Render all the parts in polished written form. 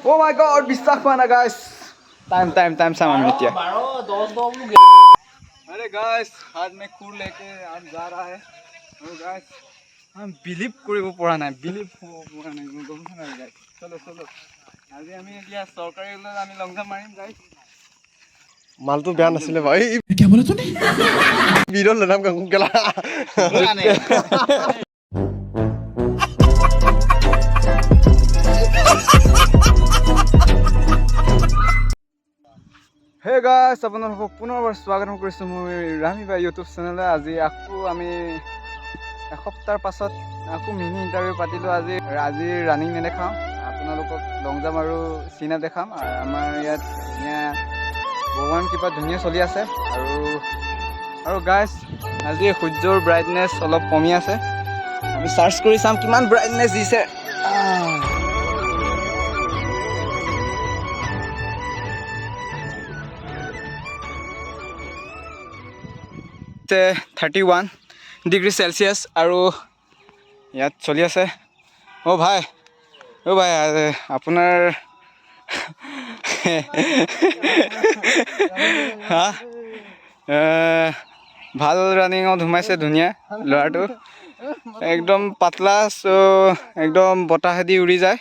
Oh my god, বিশ্বাস হোৱা নাই guys. टाइम চাম আমি এতিয়া। अरे guys, हाथ में खूर लेके हम जा रहा है। और guys, हम बिलीव কৰিব পৰা নাই, बिलीव কৰা নাই গম পাইছা নাই guys। চলো আজি আমি এতিয়া সৰকাৰি ওলাই আমি লং জাম্প মাৰিম guys। মালটো বেয়া নাছিলে ভাই কি বলে তুমি বিৰল নাম কাকু কেলা Hey guys, আপোনালোকক পুনৰবাৰ স্বাগতম কৰিছোঁ মোৰ ৰামিবা ইউটিউব চেনেলে। আজি আকৌ আমি এসপ্তাহৰ পাছত আকৌ মিনি ইণ্টাৰভিউ পাতিলোঁ। আজি ৰানিং নেদেখাওঁ, আপোনালোকক লং জাম্প আৰু চিনা দেখাম। আমাৰ ইয়াত ধুনীয়া ভগৱান কৃপাত ধুনীয়া চলি আছে। আৰু গাইজ আজি সূৰ্যৰ ব্ৰাইটনেছ অলপ কমি আছে। আমি চাৰ্চ কৰি চাম কিমান ব্ৰাইটনেছ দিছে। 31 ডিগ্ৰী চেলচিয়াছ আৰু ইয়াত চলি আছে। অ' ভাই আপোনাৰ ভাল ৰানিঙত সোমাইছে, ধুনীয়া ল'ৰাটো একদম পাতলা, একদম বতাহেদি উৰি যায়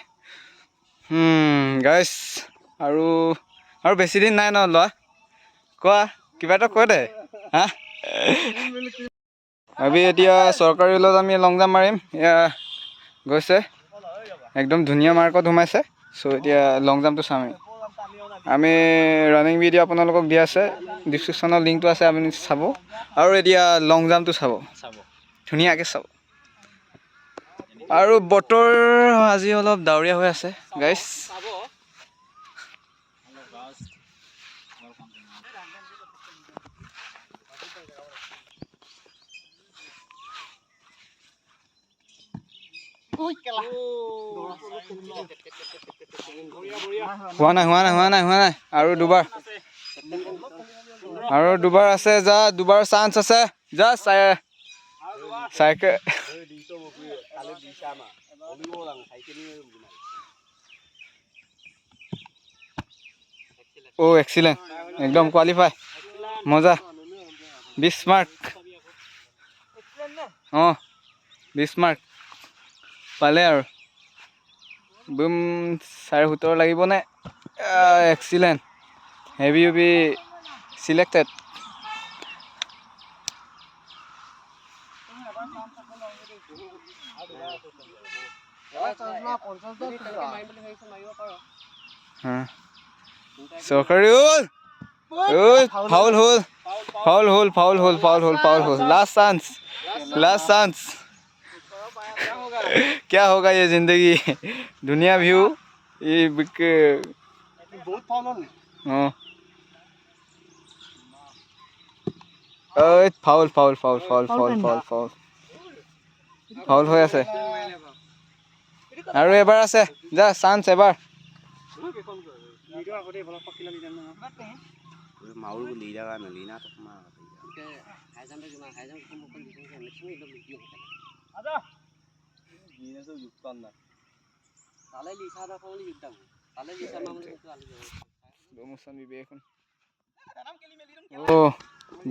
গাইজ। আৰু বেছি দিন নাই ন ল'ৰা, কোৱা কিবা এটা কৈ দে হা। আমি এতিয়া চৰকাৰী ওলত আমি লং জাম্প মাৰিম। এয়া গৈছে একদম ধুনীয়া মাৰ্কত সোমাইছে। চ' এতিয়া লং জাম্পটো চাম। আমি ৰানিং ভিডিঅ' আপোনালোকক দিয়া আছে, ডিছক্ৰিপশ্যনৰ লিংকটো আছে, আপুনি চাব। আৰু এতিয়া লং জাম্পটো চাব, ধুনীয়াকৈ চাব। আৰু বতৰ আজি অলপ ডাৱৰীয়া হৈ আছে গাইজ। হোৱা নাই আৰু দুবাৰ আছে, যা দুবাৰ চান্স আছে, যা চাইকেল অ' এক্সিলেণ্ট, একদম কোৱালিফাই, মজা 20 মাৰ্ক। অঁ 20 মাৰ্ক পালে আৰু বুম 17.5 লাগিবনে? Excellent, heavy selected. চৰকাৰী ফাউল হ'ল। लास्ट चांस क्या होगा ये जिंदगी। दुनिया व्यू ये बहुत फाउल হৈ আছে আৰু এবাৰ আছে, যা চান্স এবাৰ।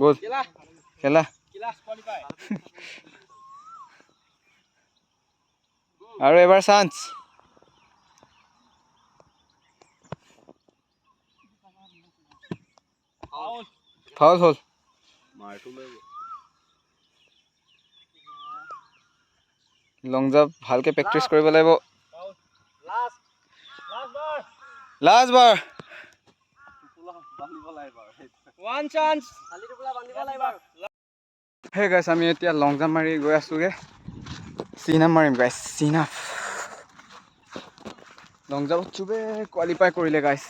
বল খেলা আৰু এবাৰ চান্স। ফাউল হ'ল। লং জাম্প ভালকে প্ৰেক্টিচ কৰিব লাগিব। লাষ্ট বাৰ হে গাইছ, আমি এতিয়া লং জাম্প মাৰি গৈ আছোগে। চিন আপ মাৰিম গাইছ, চিন আপ। লং জাম্পত চবে কোৱালিফাই কৰিলে গাইছ।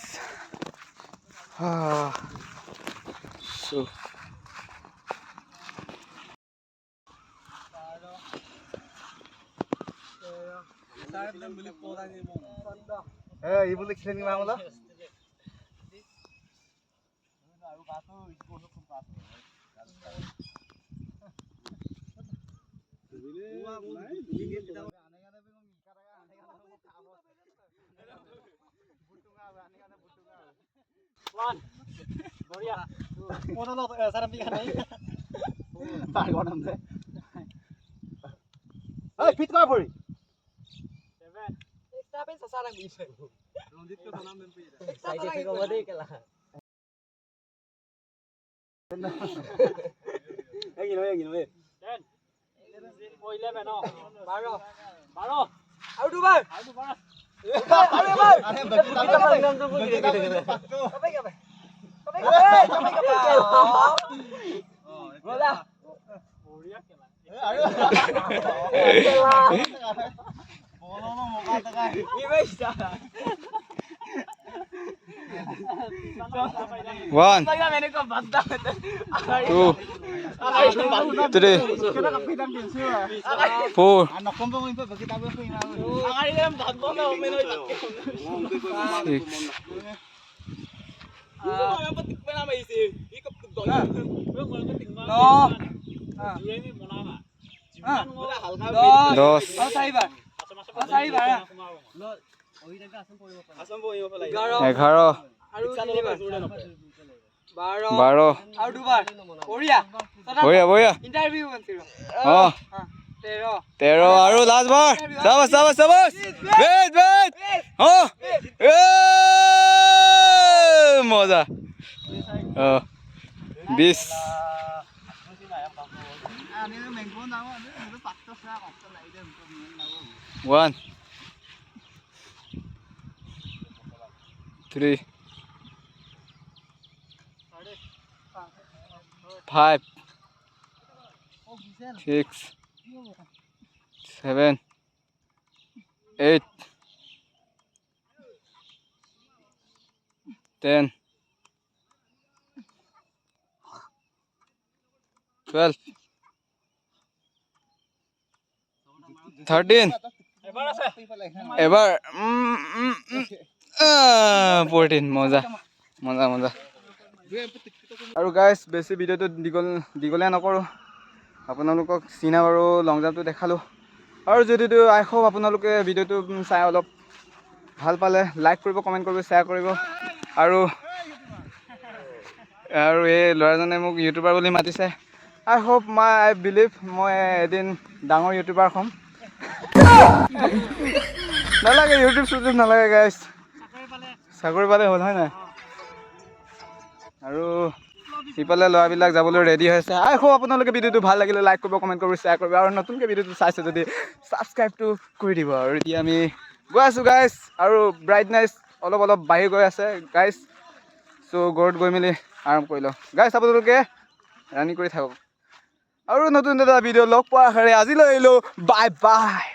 One, 2, 3, 4, 13 আৰু লাষ্ট বাৰ চাবাস চাবাস চাবাস বেট বেট মজা 20 1 3 5 6 7 8 10 12 13 এবাৰ 14 মজা মজা মজা আৰু গাইজ বেছি ভিডিঅ'টো দীঘলীয়া নকৰোঁ আপোনালোকক চিনা বাৰু লং জাম্পটো দেখালোঁ আৰু যদিও আই হোপ আপোনালোকে ভিডিঅ'টো চাই অলপ ভাল পালে লাইক কৰিব কমেণ্ট কৰিব শ্বেয়াৰ কৰিব আৰু এই ল'ৰাজনে মোক ইউটিউবাৰ বুলি মাতিছে আই হোপ আই বিলিভ মই এদিন ডাঙৰ ইউটিউবাৰ হ'ম নালাগে ইউটিউব নালাগে গাইজ চাকৰি পালে হ'ল হয় নাই আৰু ইফালে ল'ৰাবিলাক যাবলৈ ৰেডি হৈ আছে আই হোপ আপোনালোকে ভিডিঅ'টো ভাল লাগিলে লাইক কৰিব কমেণ্ট কৰিব শ্বেয়াৰ কৰিব আৰু নতুনকৈ ভিডিঅ'টো চাইছে যদি ছাবস্ক্ৰাইবটো কৰি দিব আৰু এতিয়া আমি গৈ আছোঁ গাইজ আৰু ব্ৰাইটনেছ অলপ বাঢ়ি গৈ আছে গাইজ চ' ঘৰত গৈ মেলি আৰম্ভ কৰি লওঁ গাইজ আপোনালোকে ৰানিং কৰি থাকক আৰু নতুন এটা ভিডিঅ' লগ পোৱাৰ আশাৰে আজিলৈ আহিলোঁ বাই বাই